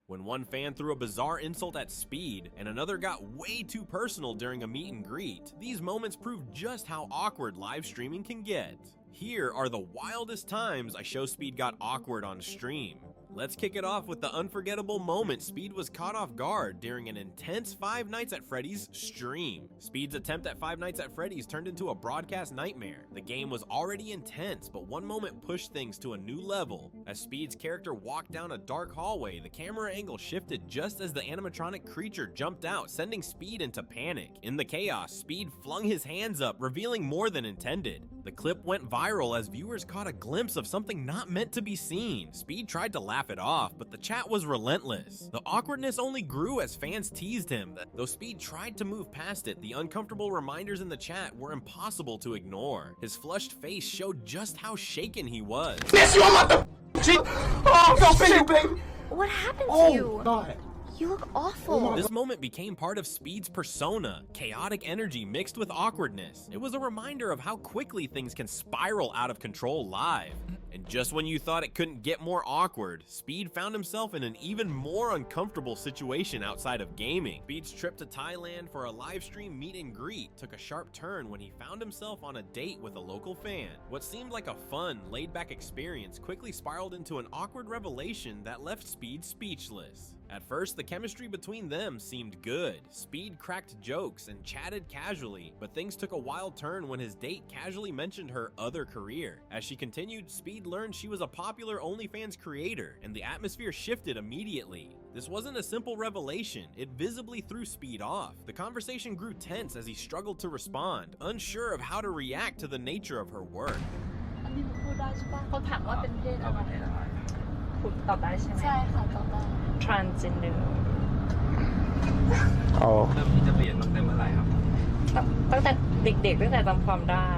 when one fan threw a bizarre insult at Speed and another got way too personal during a meet and greet. These moments prove just how awkward live streaming can get. Here are the wildest times IShowSpeed got awkward on stream. Let's kick it off with the unforgettable moment Speed was caught off guard during an intense Five Nights at Freddy's stream. Speed's attempt at Five Nights at Freddy's turned into a broadcast nightmare. The game was already intense, but one moment pushed things to a new level. As Speed's character walked down a dark hallway, the camera angle shifted just as the animatronic creature jumped out, sending Speed into panic. In the chaos, Speed flung his hands up, revealing more than intended. The clip went viral as viewers caught a glimpse of something not meant to be seen. Speed tried to laugh it off, but the chat was relentless. The awkwardness only grew as fans teased him. Though Speed tried to move past it, the uncomfortable reminders in the chat were impossible to ignore. His flushed face showed just how shaken he was. Yes, you mother. Oh, don't say you, baby. What happened to you? God. You look awful. This moment became part of Speed's persona, chaotic energy mixed with awkwardness. It was a reminder of how quickly things can spiral out of control live. And just when you thought it couldn't get more awkward, Speed found himself in an even more uncomfortable situation outside of gaming. Speed's trip to Thailand for a live stream meet and greet took a sharp turn when he found himself on a date with a local fan. What seemed like a fun, laid-back experience quickly spiraled into an awkward revelation that left Speed speechless. At first, the chemistry between them seemed good. Speed cracked jokes and chatted casually, but things took a wild turn when his date casually mentioned her other career. As she continued, Speed learned she was a popular OnlyFans creator, and the atmosphere shifted immediately. This wasn't a simple revelation, it visibly threw Speed off. The conversation grew tense as he struggled to respond, unsure of how to react to the nature of her work. เขาถามว่าเป็นเพศอะไรคุณตอบได้ใช่ไหม ใช่ค่ะตอบได้ transgender อ๋อเริ่มที่จะเปลี่ยนตั้งแต่เมื่อไหร่ครับตั้งแต่เด็กๆตั้งแต่จำความได้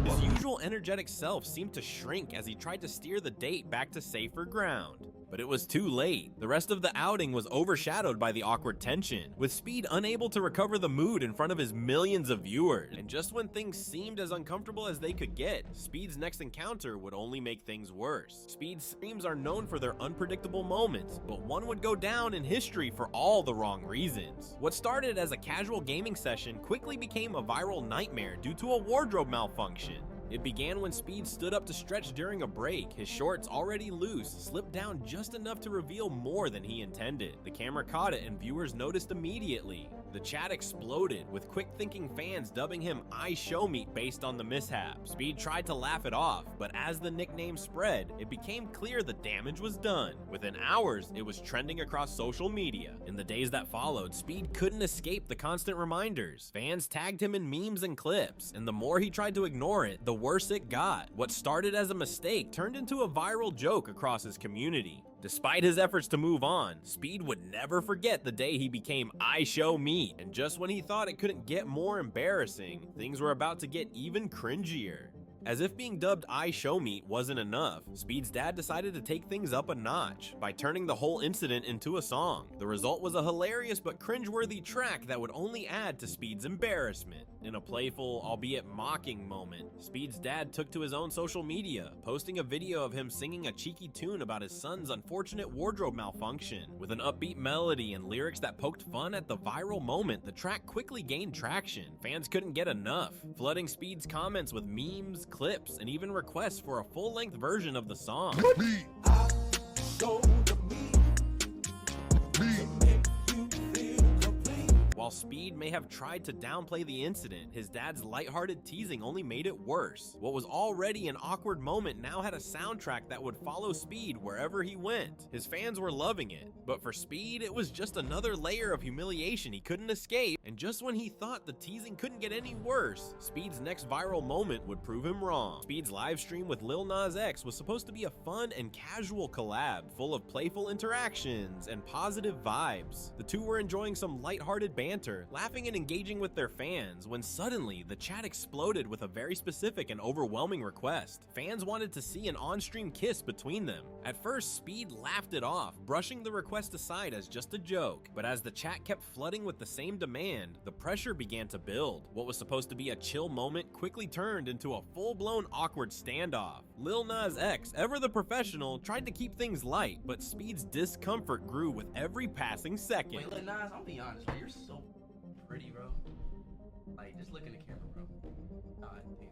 His usual energetic self seemed to shrink as he tried to steer the date back to safer ground. But it was too late. The rest of the outing was overshadowed by the awkward tension, with Speed unable to recover the mood in front of his millions of viewers. And just when things seemed as uncomfortable as they could get, Speed's next encounter would only make things worse. Speed's streams are known for their unpredictable moments, but one would go down in history for all the wrong reasons. What started as a casual gaming session quickly became a viral nightmare due to a wardrobe malfunction. It began when Speed stood up to stretch during a break. His shorts, already loose, slipped down just enough to reveal more than he intended. The camera caught it and viewers noticed immediately. The chat exploded, with quick-thinking fans dubbing him IShowMeat based on the mishap. Speed tried to laugh it off, but as the nickname spread, it became clear the damage was done. Within hours, it was trending across social media. In the days that followed, Speed couldn't escape the constant reminders. Fans tagged him in memes and clips, and the more he tried to ignore it, the worse it got. What started as a mistake turned into a viral joke across his community. Despite his efforts to move on, Speed would never forget the day he became IShowMeat, and just when he thought it couldn't get more embarrassing, things were about to get even cringier. As if being dubbed IShowMeat wasn't enough, Speed's dad decided to take things up a notch by turning the whole incident into a song. The result was a hilarious but cringeworthy track that would only add to Speed's embarrassment. In a playful, albeit mocking moment, Speed's dad took to his own social media, posting a video of him singing a cheeky tune about his son's unfortunate wardrobe malfunction. With an upbeat melody and lyrics that poked fun at the viral moment, the track quickly gained traction. Fans couldn't get enough, flooding Speed's comments with memes, clips, and even requests for a full-length version of the song. While Speed may have tried to downplay the incident, his dad's lighthearted teasing only made it worse. What was already an awkward moment now had a soundtrack that would follow Speed wherever he went. His fans were loving it, but for Speed, it was just another layer of humiliation he couldn't escape, and just when he thought the teasing couldn't get any worse, Speed's next viral moment would prove him wrong. Speed's live stream with Lil Nas X was supposed to be a fun and casual collab, full of playful interactions and positive vibes. The two were enjoying some lighthearted banter banter, laughing and engaging with their fans, when suddenly the chat exploded with a very specific and overwhelming request. Fans wanted to see an on-stream kiss between them. At first, Speed laughed it off, brushing the request aside as just a joke, but as the chat kept flooding with the same demand, the pressure began to build. What was supposed to be a chill moment quickly turned into a full-blown awkward standoff. Lil Nas X, ever the professional, tried to keep things light, but Speed's discomfort grew with every passing second. Wait, Lil Nas, I'll be honest, bro. You're so pretty, bro. Like, just look in the camera, bro. God damn.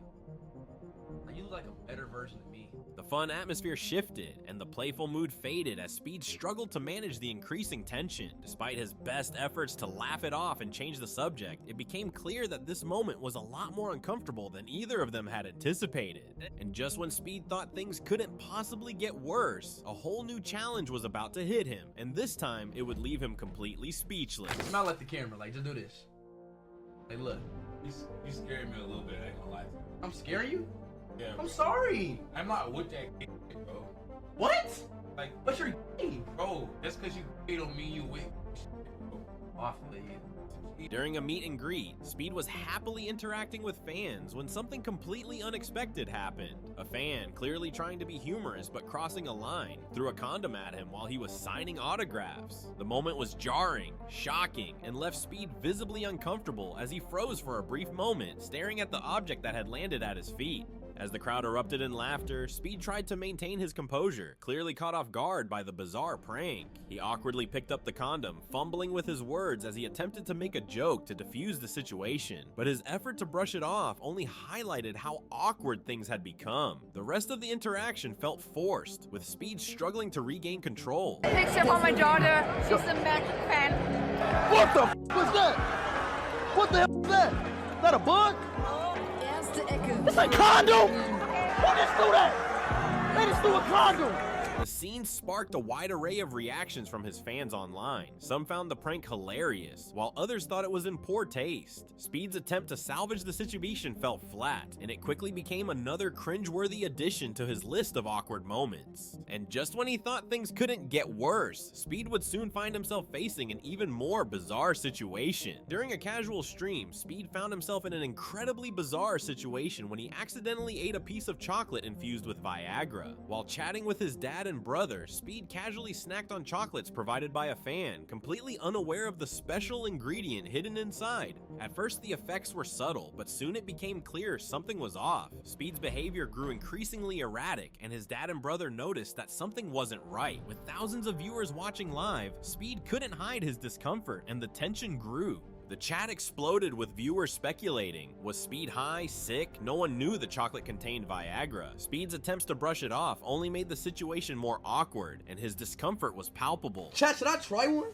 Like, you look like a better version of me. The fun atmosphere shifted, and the playful mood faded as Speed struggled to manage the increasing tension. Despite his best efforts to laugh it off and change the subject, it became clear that this moment was a lot more uncomfortable than either of them had anticipated. And just when Speed thought things couldn't possibly get worse, a whole new challenge was about to hit him, and this time it would leave him completely speechless. Smile at the camera, like, just do this. Hey, look. You scared me a little bit, I ain't gonna lie to you. I'm scaring you? Yeah, I'm sorry. I'm not with that kid, bro. What? Like, What's your name? bro, that's because you don't mean you with, bro. Off of it. During a meet and greet, Speed was happily interacting with fans when something completely unexpected happened. A fan, clearly trying to be humorous but crossing a line, threw a condom at him while he was signing autographs. The moment was jarring, shocking, and left Speed visibly uncomfortable as he froze for a brief moment, staring at the object that had landed at his feet. As the crowd erupted in laughter, Speed tried to maintain his composure, clearly caught off guard by the bizarre prank. He awkwardly picked up the condom, fumbling with his words as he attempted to make a joke to defuse the situation. But his effort to brush it off only highlighted how awkward things had become. The rest of the interaction felt forced, with Speed struggling to regain control. Picture for my daughter. She's a Mac fan. What the f was that? What the hell was that? Is that a bug? It's a condom! Who just threw that? They just threw a condom! The scene sparked a wide array of reactions from his fans online. Some found the prank hilarious, while others thought it was in poor taste. Speed's attempt to salvage the situation fell flat, and it quickly became another cringeworthy addition to his list of awkward moments. And just when he thought things couldn't get worse, Speed would soon find himself facing an even more bizarre situation. During a casual stream, Speed found himself in an incredibly bizarre situation when he accidentally ate a piece of chocolate infused with Viagra. While chatting with his dad and brother, Speed casually snacked on chocolates provided by a fan, completely unaware of the special ingredient hidden inside. At first, the effects were subtle, but soon it became clear something was off. Speed's behavior grew increasingly erratic, and his dad and brother noticed that something wasn't right. With thousands of viewers watching live, Speed couldn't hide his discomfort, and the tension grew. The chat exploded with viewers speculating. Was Speed high, sick? No one knew the chocolate contained Viagra. Speed's attempts to brush it off only made the situation more awkward, and his discomfort was palpable. Chat, should I try one?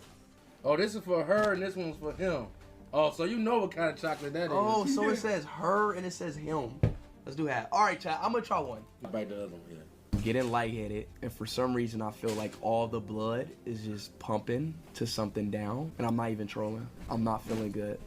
Oh, this is for her and this one's for him. Oh, so you know what kind of chocolate that is. Oh, so it says her and it says him. Let's do that. All right, chat, I'm gonna try one. Bite the other one, yeah. Getting lightheaded, and for some reason I feel like all the blood is just pumping to something down, and I'm not even trolling. I'm not feeling good.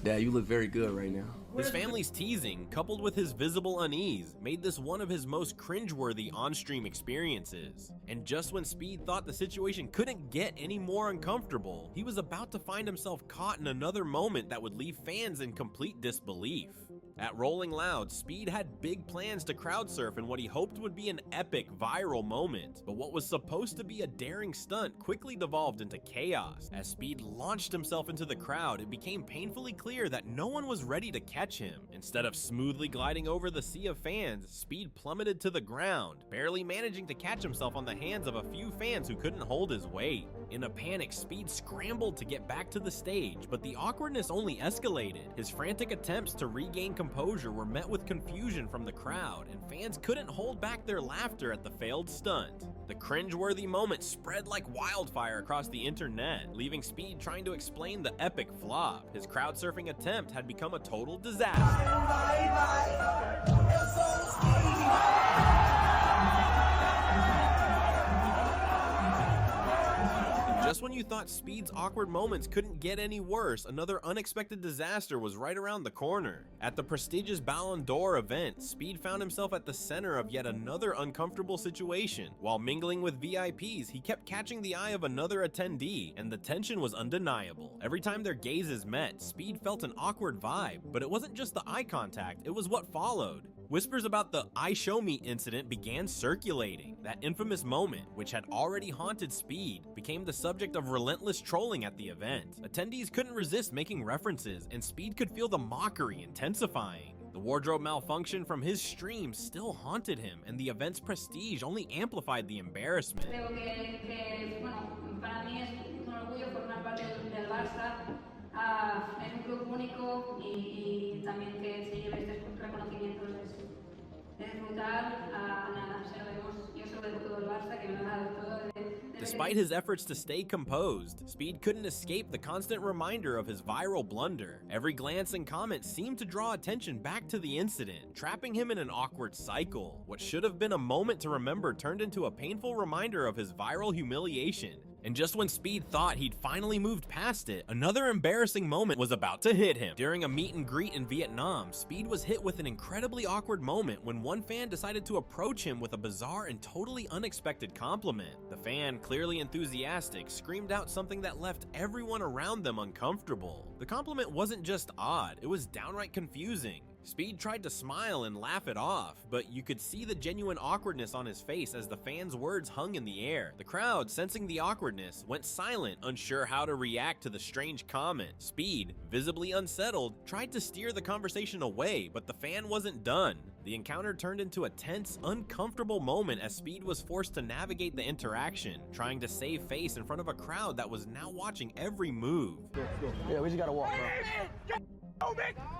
Dad, you look very good right now. His family's teasing, coupled with his visible unease, made this one of his most cringeworthy on-stream experiences. And just when Speed thought the situation couldn't get any more uncomfortable, he was about to find himself caught in another moment that would leave fans in complete disbelief. At Rolling Loud, Speed had big plans to crowd surf in what he hoped would be an epic viral moment, but what was supposed to be a daring stunt quickly devolved into chaos. As Speed launched himself into the crowd, it became painfully clear that no one was ready to catch him. Instead of smoothly gliding over the sea of fans, Speed plummeted to the ground, barely managing to catch himself on the hands of a few fans who couldn't hold his weight. In a panic, Speed scrambled to get back to the stage, but the awkwardness only escalated. His frantic attempts to regain composure were met with confusion from the crowd, and fans couldn't hold back their laughter at the failed stunt. The cringeworthy moment spread like wildfire across the internet, leaving Speed trying to explain the epic flop. His crowd surfing attempt had become a total disaster. just when you thought Speed's awkward moments couldn't get any worse, another unexpected disaster was right around the corner. At the prestigious Ballon d'Or event, Speed found himself at the center of yet another uncomfortable situation. While mingling with VIPs, he kept catching the eye of another attendee, and the tension was undeniable. Every time their gazes met, Speed felt an awkward vibe, but it wasn't just the eye contact, it was what followed. Whispers about the IShowSpeed incident began circulating. That infamous moment, which had already haunted Speed, became the subject of relentless trolling at the event. Attendees couldn't resist making references, and Speed could feel the mockery intensifying. The wardrobe malfunction from his stream still haunted him, and the event's prestige only amplified the embarrassment. Creo que, bueno, para mí es un orgullo formar parte del Barça. Es un club único y también que se lleve estos reconocimientos es brutal. Nada, se lo vemos. Yo se lo debo todo al Barça, que me lo ha dado todo. Despite his efforts to stay composed, Speed couldn't escape the constant reminder of his viral blunder. Every glance and comment seemed to draw attention back to the incident, trapping him in an awkward cycle. What should have been a moment to remember turned into a painful reminder of his viral humiliation. And just when Speed thought he'd finally moved past it, another embarrassing moment was about to hit him. During a meet and greet in Vietnam, Speed was hit with an incredibly awkward moment when one fan decided to approach him with a bizarre and totally unexpected compliment. The fan, clearly enthusiastic, screamed out something that left everyone around them uncomfortable. The compliment wasn't just odd, it was downright confusing. Speed tried to smile and laugh it off, but you could see the genuine awkwardness on his face as the fan's words hung in the air. The crowd, sensing the awkwardness, went silent, unsure how to react to the strange comment. Speed, visibly unsettled, tried to steer the conversation away, but the fan wasn't done. The encounter turned into a tense, uncomfortable moment as Speed was forced to navigate the interaction, trying to save face in front of a crowd that was now watching every move. Yeah, we just gotta walk, bro.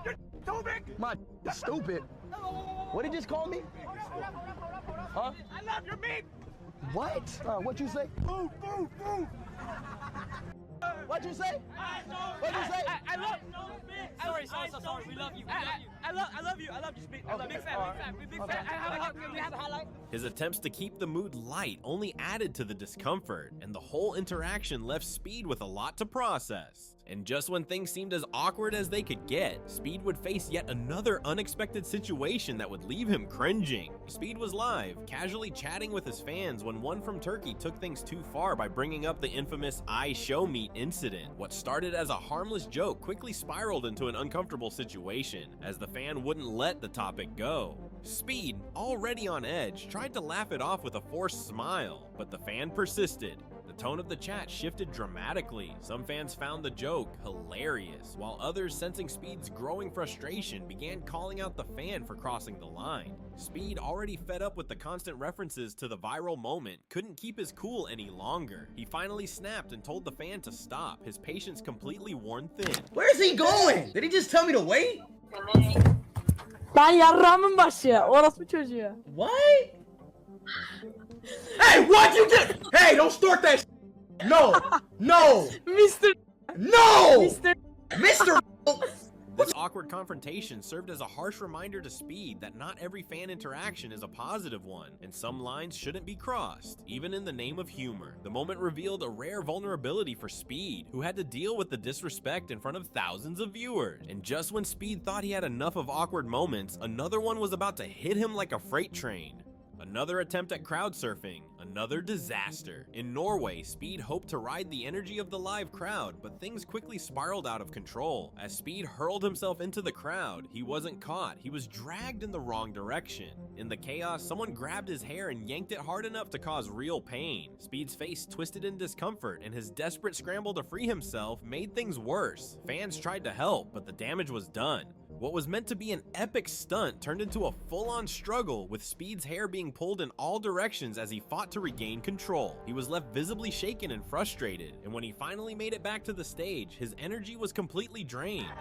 You're too big! My stupid. What did you just call me? Huh? I love your meat! What? What you say? Food! What'd you say? What'd you say? I love you. Sorry. We love you. I love you. Speed. I'm a big fan. We have a highlight. His attempts to keep the mood light only added to the discomfort, and the whole interaction left Speed with a lot to process. And just when things seemed as awkward as they could get, Speed would face yet another unexpected situation that would leave him cringing. Speed was live, casually chatting with his fans when one from Turkey took things too far by bringing up the infamous IShowSpeed incident. What started as a harmless joke quickly spiraled into an uncomfortable situation, as the fan wouldn't let the topic go. Speed, already on edge, tried to laugh it off with a forced smile, but the fan persisted. The tone of the chat shifted dramatically. Some fans found the joke hilarious, while others, sensing Speed's growing frustration, began calling out the fan for crossing the line. Speed, already fed up with the constant references to the viral moment, couldn't keep his cool any longer. He finally snapped and told the fan to stop, his patience completely worn thin. Where's he going? Did he just tell me to wait? Ben yarrağımın başı. Orospu çocuğu. What? Hey, what you did? Hey, don't start that shit. No. Mr. No! Mr. This awkward confrontation served as a harsh reminder to Speed that not every fan interaction is a positive one, and some lines shouldn't be crossed, even in the name of humor. The moment revealed a rare vulnerability for Speed, who had to deal with the disrespect in front of thousands of viewers. And just when Speed thought he had enough of awkward moments, another one was about to hit him like a freight train. Another attempt at crowd surfing, another disaster. In Norway, Speed hoped to ride the energy of the live crowd, but things quickly spiraled out of control. As Speed hurled himself into the crowd, he wasn't caught, he was dragged in the wrong direction. In the chaos, someone grabbed his hair and yanked it hard enough to cause real pain. Speed's face twisted in discomfort, and his desperate scramble to free himself made things worse. Fans tried to help, but the damage was done. What was meant to be an epic stunt turned into a full-on struggle, with Speed's hair being pulled in all directions as he fought to regain control. He was left visibly shaken and frustrated, and when he finally made it back to the stage, his energy was completely drained.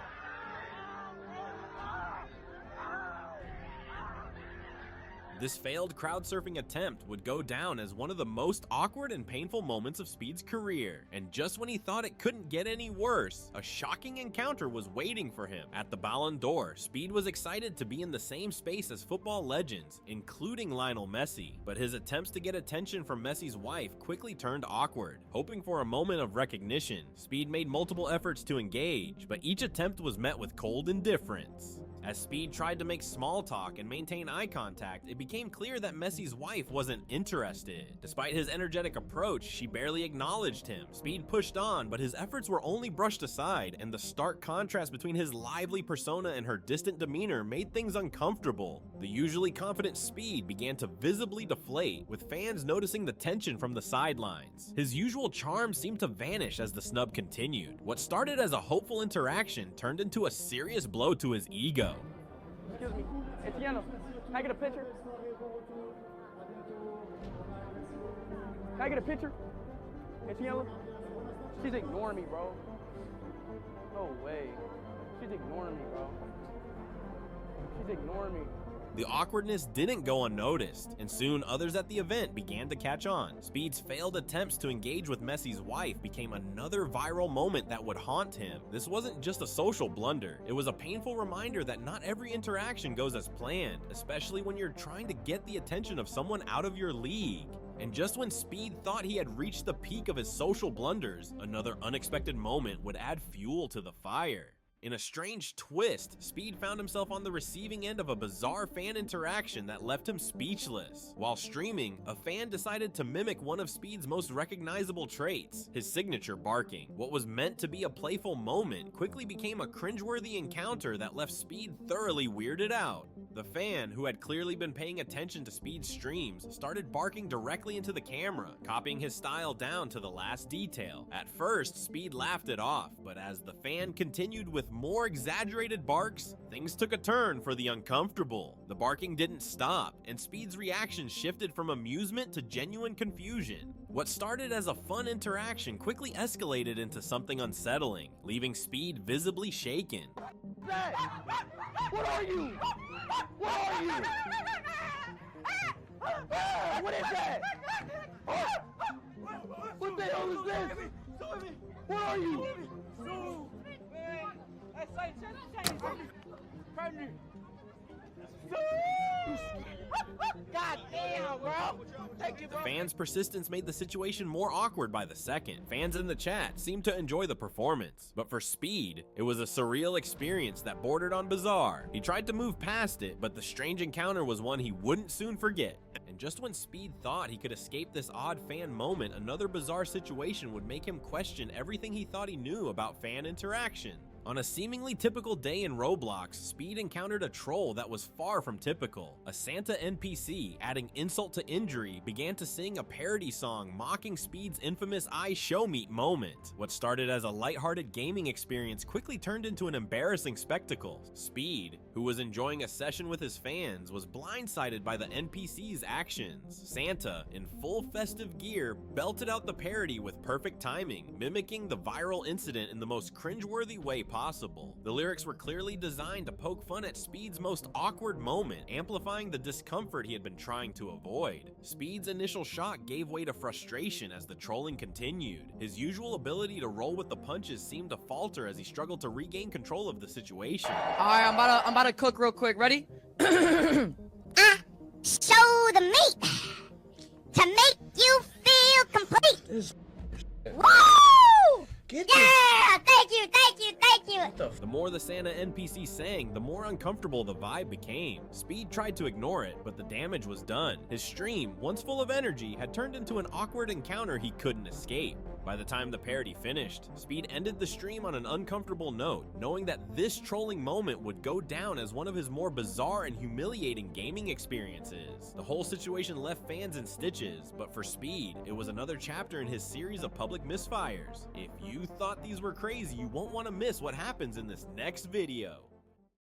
This failed crowd surfing attempt would go down as one of the most awkward and painful moments of Speed's career. And just when he thought it couldn't get any worse, a shocking encounter was waiting for him. At the Ballon d'Or, Speed was excited to be in the same space as football legends, including Lionel Messi, but his attempts to get attention from Messi's wife quickly turned awkward. Hoping for a moment of recognition, Speed made multiple efforts to engage, but each attempt was met with cold indifference. As Speed tried to make small talk and maintain eye contact, it became clear that Messi's wife wasn't interested. Despite his energetic approach, she barely acknowledged him. Speed pushed on, but his efforts were only brushed aside, and the stark contrast between his lively persona and her distant demeanor made things uncomfortable. The usually confident Speed began to visibly deflate, with fans noticing the tension from the sidelines. His usual charm seemed to vanish as the snub continued. What started as a hopeful interaction turned into a serious blow to his ego. Excuse me. Etienne, can I get a picture? Can I get a picture? Etienne? She's ignoring me, bro. No way. She's ignoring me, bro. She's ignoring me. The awkwardness didn't go unnoticed, and soon others at the event began to catch on. Speed's failed attempts to engage with Messi's wife became another viral moment that would haunt him. This wasn't just a social blunder, it was a painful reminder that not every interaction goes as planned, especially when you're trying to get the attention of someone out of your league. And just when Speed thought he had reached the peak of his social blunders, another unexpected moment would add fuel to the fire. In a strange twist, Speed found himself on the receiving end of a bizarre fan interaction that left him speechless. While streaming, a fan decided to mimic one of Speed's most recognizable traits, his signature barking. What was meant to be a playful moment quickly became a cringeworthy encounter that left Speed thoroughly weirded out. The fan, who had clearly been paying attention to Speed's streams, started barking directly into the camera, copying his style down to the last detail. At first, Speed laughed it off, but as the fan continued with more exaggerated barks, things took a turn for the uncomfortable. The barking didn't stop, and Speed's reaction shifted from amusement to genuine confusion. What started as a fun interaction quickly escalated into something unsettling, leaving Speed visibly shaken. What are you? What are you? What is that? What the hell is this? What are you? God damn, bro. The fans' persistence made the situation more awkward by the second. Fans in the chat seemed to enjoy the performance, but for Speed, it was a surreal experience that bordered on bizarre. He tried to move past it, but the strange encounter was one he wouldn't soon forget. And just when Speed thought he could escape this odd fan moment, another bizarre situation would make him question everything he thought he knew about fan interaction. On a seemingly typical day in Roblox, Speed encountered a troll that was far from typical. A Santa NPC, adding insult to injury, began to sing a parody song mocking Speed's infamous IShowSpeed moment. What started as a lighthearted gaming experience quickly turned into an embarrassing spectacle. Speed, who was enjoying a session with his fans, was blindsided by the NPC's actions. Santa, in full festive gear, belted out the parody with perfect timing, mimicking the viral incident in the most cringeworthy way possible. The lyrics were clearly designed to poke fun at Speed's most awkward moment, amplifying the discomfort he had been trying to avoid. Speed's initial shock gave way to frustration as the trolling continued. His usual ability to roll with the punches seemed to falter as he struggled to regain control of the situation. Alright, I'm about to cook real quick. Ready? Show the meat to make you feel complete. Woo! Yeah! Thank you, thank you, thank you. The more the Santa NPC sang, the more uncomfortable the vibe became. Speed tried to ignore it, but the damage was done. His stream, once full of energy, had turned into an awkward encounter he couldn't escape. By the time the parody finished, Speed ended the stream on an uncomfortable note, knowing that this trolling moment would go down as one of his more bizarre and humiliating gaming experiences. The whole situation left fans in stitches, but for Speed, it was another chapter in his series of public misfires. If you thought these were crazy, you won't want to miss what happens in this next video.